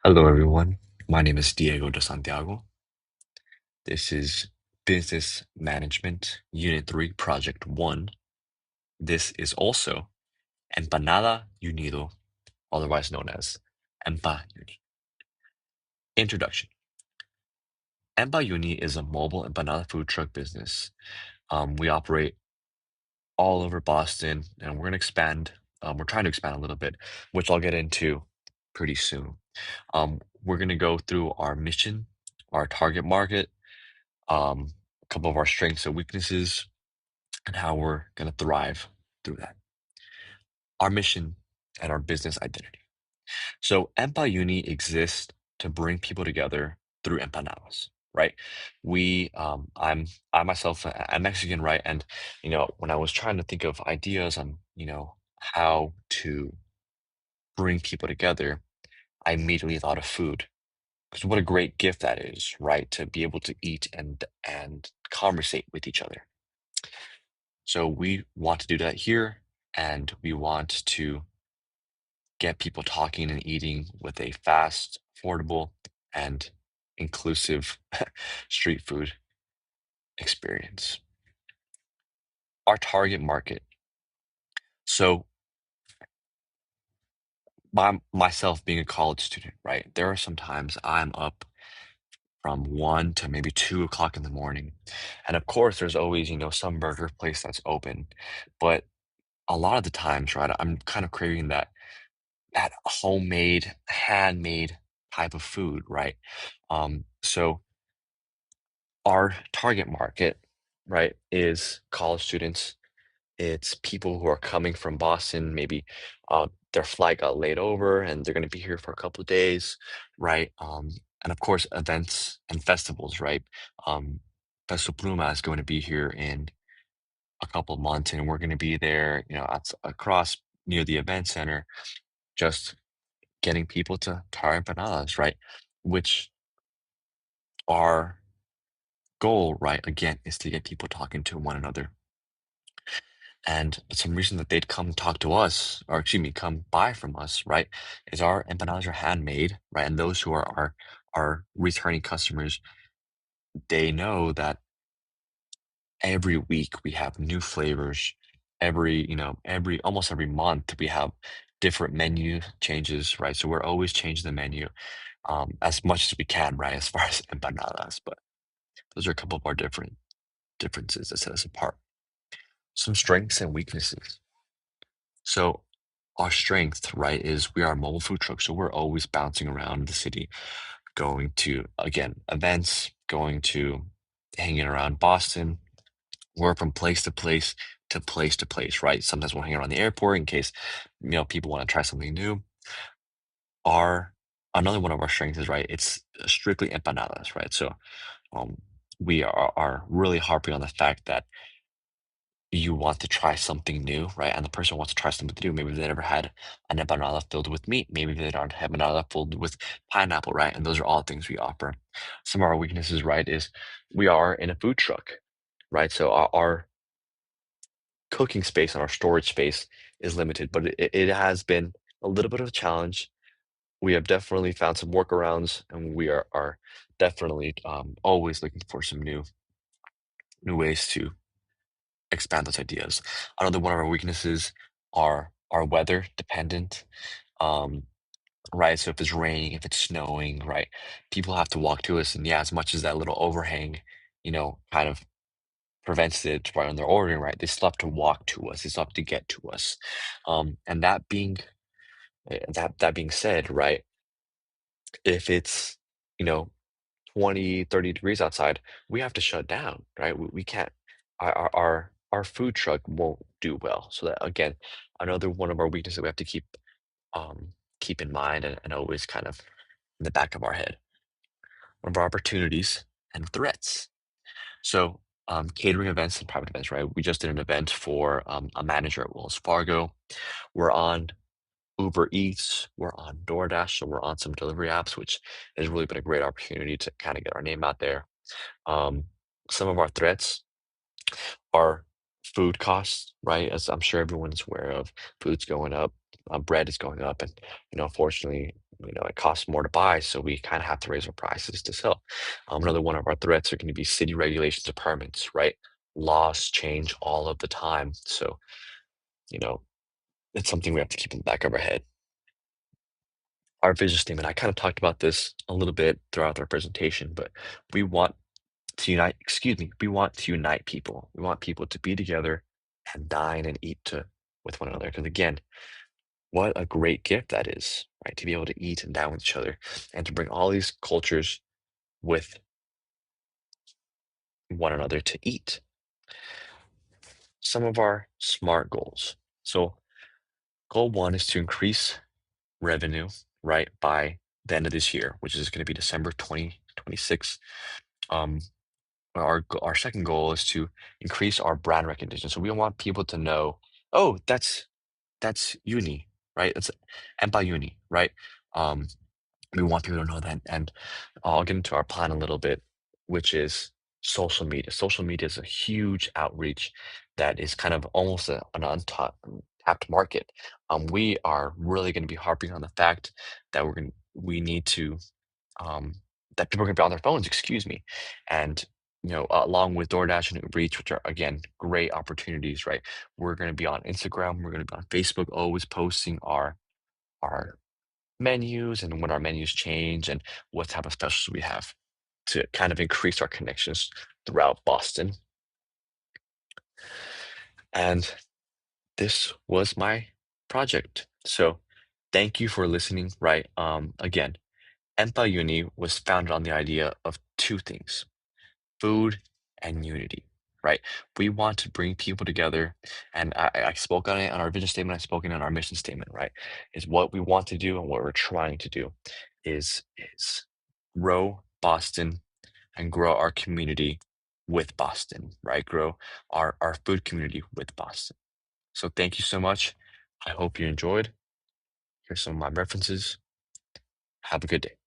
Hello, everyone. My name is Diego Desantiago. This is Business Management Unit 3, Project 1. This is also Empanada Unido, otherwise known as Empa Uni. Introduction. Empa Uni is a mobile empanada food truck business. We operate all over Boston, and we're going to expand. We're trying to expand a little bit, which I'll get into pretty soon. We're going to go through our mission, our target market, a couple of our strengths and weaknesses, and how we're going to thrive through that. Our mission and our business identity. So, Empa Uni exists to bring people together through empanadas, right? I myself, I'm Mexican, right? And when I was trying to think of ideas on, how to bring people together, I immediately thought of food. Because what a great gift that is, right? To be able to eat and conversate with each other. So we want to do that here, and we want to get people talking and eating with a fast, affordable, and inclusive street food experience. Our target market. So myself being a college student, right? There are some times I'm up from 1 to maybe 2 o'clock in the morning. And of course, there's always, some burger place that's open. But a lot of the times, right, I'm kind of craving that homemade, handmade type of food, right? So our target market, right, is college students. It's people who are coming from Boston. Maybe their flight got laid over and they're going to be here for a couple of days, right? And of course, events and festivals, right? Um, Peso Pluma is going to be here in a couple of months, and we're going to be there, across near the event center, just getting people to try empanadas, right? Which our goal, right, again, is to get people talking to one another. And some reason that they'd come talk to us, or excuse me, come buy from us, right, is our empanadas are handmade, right? And those who are our returning customers, they know that every week we have new flavors. Almost every month we have different menu changes, right? So we're always changing the menu as much as we can, right, as far as empanadas. But those are a couple of our differences that set us apart. Some strengths and weaknesses. So our strength, right, is we are a mobile food truck. So we're always bouncing around the city, going to, again, events, going to hanging around Boston. We're from place to place to place to place, right? Sometimes we'll hang around the airport in case, people want to try something new. Our Another one of our strengths is, right, it's strictly empanadas, right? So um, we are really harping on the fact that you want to try something new, right? And the person wants to try something new. Maybe they never had an empanada filled with meat. Maybe they don't have empanada filled with pineapple, right? And those are all things we offer. Some of our weaknesses, right, is we are in a food truck, right? So our cooking space and our storage space is limited, but it has been a little bit of a challenge. We have definitely found some workarounds, and we are definitely always looking for some new ways to expand those ideas. Another one of our weaknesses are weather dependent. Um, right. So if it's raining, if it's snowing, right, people have to walk to us. And yeah, as much as that little overhang, kind of prevents it right when they're ordering, right, they still have to walk to us. They still have to get to us. And that being said, right, if it's, you know, 20, 30 degrees outside, we have to shut down, right? We can't, our food truck won't do well. So that again, another one of our weaknesses that we have to um, keep in mind and always kind of in the back of our head. One of our opportunities and threats. So catering events and private events, right? We just did an event for a manager at Wells Fargo. We're on Uber Eats, we're on DoorDash, so we're on some delivery apps, which has really been a great opportunity to kind of get our name out there. Um, some of our threats are food costs, right? As I'm sure everyone's aware of, food's going up, bread is going up, and unfortunately, it costs more to buy, so we kind of have to raise our prices to sell. Another one of our threats are going to be city regulations of permits, right? Laws change all of the time. So, you know, it's something we have to keep in the back of our head. Our vision statement, I kind of talked about this a little bit throughout our presentation, but we want we want to unite people. We want people to be together and dine and eat with one another. Because again, what a great gift that is, right? To be able to eat and dine with each other and to bring all these cultures with one another to eat. Some of our SMART goals. So, goal one is to increase revenue, right, by the end of this year, which is going to be December 2026. Um, our second goal is to increase our brand recognition. So we want people to know, oh, that's uni, right? That's Empa Uni, right? Um, we want people to know that. And I'll get into our plan a little bit, which is social media. Social media is a huge outreach that is kind of almost an untapped market. We are really going to be harping on the fact that we need to um, that people are going to be on their phones, excuse me, and along with DoorDash and Uber Eats, which are again great opportunities, right? We're going to be on Instagram, we're going to be on Facebook, always posting our menus and when our menus change and what type of specials we have to kind of increase our connections throughout Boston. And this was my project. So thank you for listening, right? Again, Empa Uni was founded on the idea of two things: food and unity, right? We want to bring people together, and I spoke on it on our vision statement. I spoke on our mission statement, right? Is what we want to do and what we're trying to do is grow Boston and grow our community with Boston, right? Grow our food community with Boston. So thank you so much. I hope you enjoyed. Here's some of my references. Have a good day.